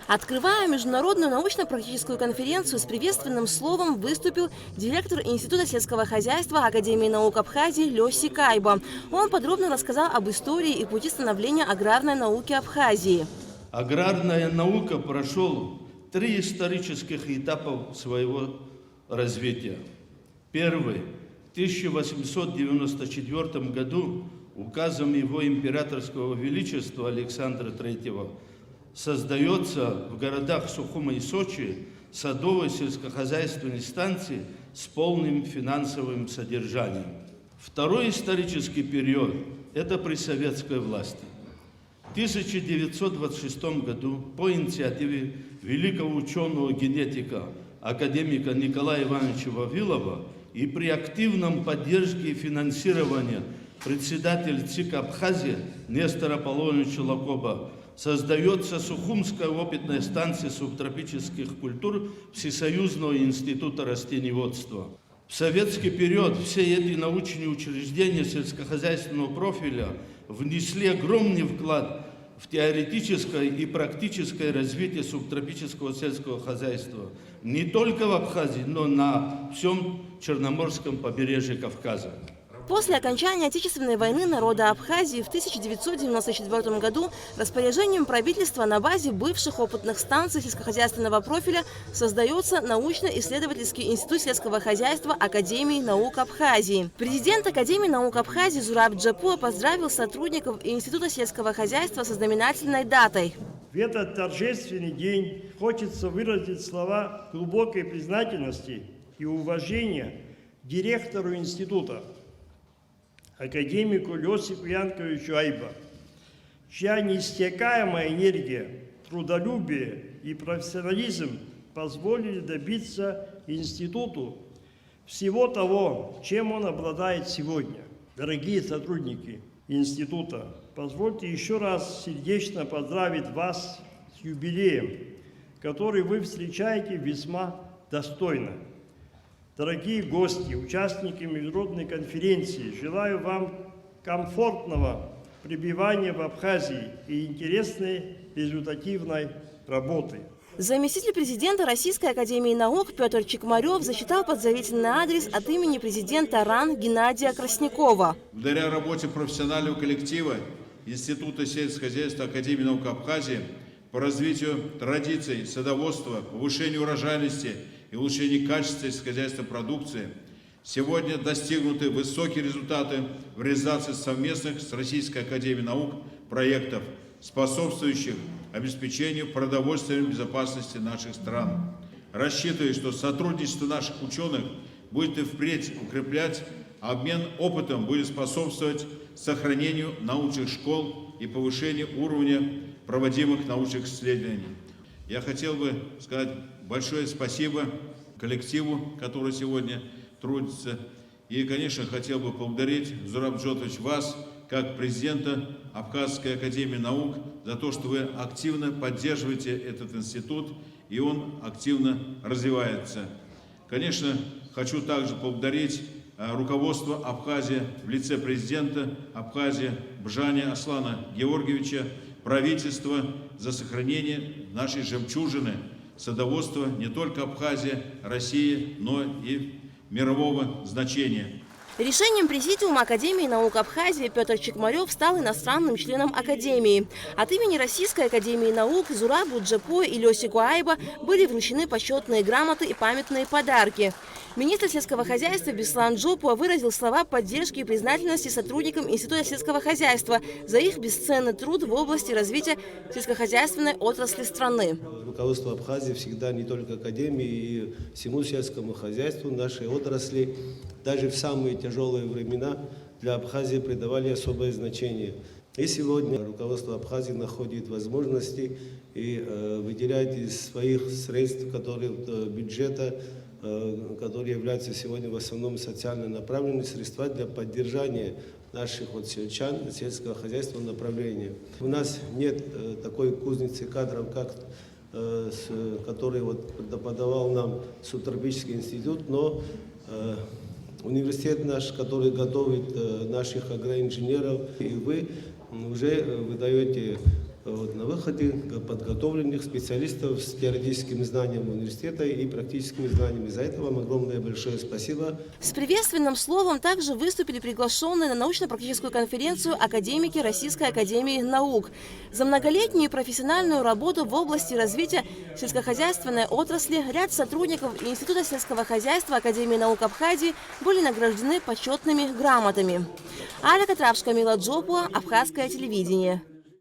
Открывая международную научно-практическую конференцию, с приветственным словом выступил директор Института сельского хозяйства Академии наук Абхазии Лёси Кайба. Он подробно рассказал об истории и пути становления аграрной науки Абхазии. Аграрная наука прошел 3 исторических этапа своего развития. Первый. В 1894 году указом его императорского величества Александра III создается в городах Сухума и Сочи садовой сельскохозяйственной станции с полным финансовым содержанием. Второй исторический период – это при советской власти. В 1926 году по инициативе великого ученого-генетика, академика Николая Ивановича Вавилова и при активном поддержке и финансировании председателя ЦИК Абхазии Нестора Аполлоновича Лакоба создается Сухумская опытная станция субтропических культур Всесоюзного института растениеводства. В советский период все эти научные учреждения сельскохозяйственного профиля внесли огромный вклад в теоретическое и практическое развитие субтропического сельского хозяйства не только в Абхазии, но на всем Черноморском побережье Кавказа. После окончания Отечественной войны народа Абхазии в 1994 году распоряжением правительства на базе бывших опытных станций сельскохозяйственного профиля создается научно-исследовательский институт сельского хозяйства Академии наук Абхазии. Президент Академии наук Абхазии Зураб Джапуа поздравил сотрудников Института сельского хозяйства со знаменательной датой. В этот торжественный день хочется выразить слова глубокой признательности и уважения директору института, академику Лёсику Янковичу Айба, чья неиссякаемая энергия, трудолюбие и профессионализм позволили добиться институту всего того, чем он обладает сегодня. Дорогие сотрудники института, позвольте еще раз сердечно поздравить вас с юбилеем, который вы встречаете весьма достойно. Дорогие гости, участники международной конференции, желаю вам комфортного пребывания в Абхазии и интересной результативной работы. Заместитель президента Российской академии наук Петр Чекмарев зачитал подзаветный адрес от имени президента РАН Геннадия Краснякова. Благодаря работе профессионального коллектива Института сельского хозяйства Академии наук Абхазии по развитию традиций садоводства, повышению урожайности и улучшению качества сельскохозяйственной продукции, сегодня достигнуты высокие результаты в реализации совместных с Российской академией наук проектов, способствующих обеспечению продовольственной безопасности наших стран. Рассчитываю, что сотрудничество наших ученых будет и впредь укреплять, обмен опытом будет способствовать сохранению научных школ и повышению уровня проводимых научных исследований. Я хотел бы сказать большое спасибо коллективу, который сегодня трудится. И, конечно, хотел бы поблагодарить, Зураб Джотович, вас, как президента Абхазской академии наук, за то, что вы активно поддерживаете этот институт, и он активно развивается. Конечно, хочу также поблагодарить руководство Абхазии в лице президента Абхазии Бжани Аслана Георгиевича, правительство за сохранение нашей жемчужины садоводства не только Абхазии, России, но и мирового значения. Решением Президиума Академии наук Абхазии Петр Чекмарев стал иностранным членом Академии. От имени Российской академии наук Зурабу Джапуа и Лёсику Айба были вручены почетные грамоты и памятные подарки. Министр сельского хозяйства Беслан Джопуа выразил слова поддержки и признательности сотрудникам Института сельского хозяйства за их бесценный труд в области развития сельскохозяйственной отрасли страны. Руководство Абхазии всегда не только Академии и всему сельскому хозяйству нашей отрасли, даже в самые тяжелые времена для Абхазии придавали особое значение. И сегодня руководство Абхазии находит возможности и выделяет из своих средств, которые бюджета, которые являются сегодня в основном социально направленными, средства для поддержания наших сельчан сельского хозяйственного направления. У нас нет такой кузницы кадров, который преподавал нам Субтропический институт, но университет наш, который готовит наших агроинженеров, и вы уже выдаете на выходе подготовленных специалистов с теоретическими знаниями университета и практическими знаниями. За это вам огромное большое спасибо. С приветственным словом также выступили приглашенные на научно-практическую конференцию академики Российской академии наук. За многолетнюю профессиональную работу в области развития сельскохозяйственной отрасли ряд сотрудников Института сельского хозяйства Академии наук Абхазии были награждены почетными грамотами. Аля Катравская, Мила Джопуа, Абхазское телевидение.